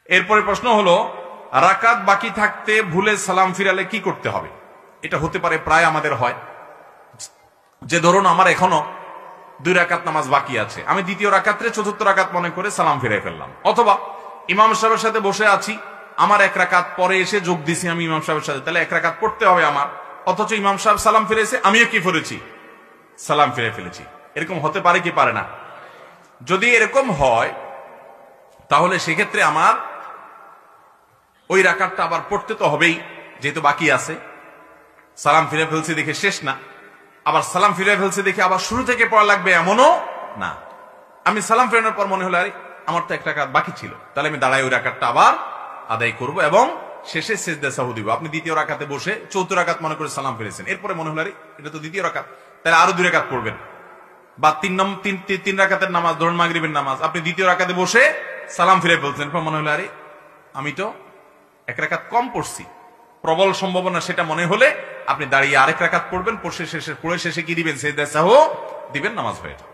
এরপরে প্রশ্ন হলো, রাকাত বাকি থাকতে ভুলে সালাম ফিরালে কি করতে হবে? এটা হতে পারে, প্রায় আমাদের হয় যে ধরুন আমার এখনো 2 রাকাত নামাজ বাকি আছে, আমি দ্বিতীয় রাকাতে চতুর্থ রাকাত মনে করে সালাম ফিরে ফেললাম, অথবা ইমাম সাহেবের সাথে বসে আছি, আমার 1 রাকাত পরে এসে যোগ দিছি আমি ইমাম সাহেবের সাথে, তাহলে 1 রাকাত পড়তে হবে আমার, অথচ ইমাম সাহেব সালাম ফিরেছে, আমিও কি করেছি? সালাম ফিরে ফেলেছি। এরকম হতে পারে কি পারে না? যদি এরকম হয় তাহলে সেক্ষেত্রে আমার ওই রাকাতটা আবার পড়তে তো হবেই, যেহেতু বাকি আছে। সালাম ফিরে ফেলছে দেখে শেষ না, আবার সালাম ফিরে ফেলছে দেখে আবার শুরু থেকে পড়া লাগবে এমনও না। আমি সালাম ফেরানোর পর মনে হলো আরে আমার তো 1 রাকাত বাকি ছিল, তাহলে আমি দাঁড়াই ওই রাকাতটা আবার আদায় করব এবং শেষে সিজদা সাহু দিব। আপনি দ্বিতীয় রাকাতে বসে চতুর্থ রাকাত মনে করে সালাম ফিরেছেন, এরপরে মনে হলো আরে এটা তো দ্বিতীয় রাকাত, তাহলে আরো 2 রাকাত পড়বেন। বা 3 রাকাতের নামাজ, ধরুন মাগরিবের নামাজ, আপনি দ্বিতীয় রাকাতে বসে সালাম ফিরে ফেলছেন, মনে হলো আরে আমি তো 1 রাকাত কম পড়ছি, প্রবল সম্ভাবনা সেটা মনে হলে আপনি দাঁড়িয়ে আরেক রাকাত পড়বেন, পড়ে শেষে কি দিবেন? সিজদা সাহু দিবেন, নামাজ হয়ে যাবে।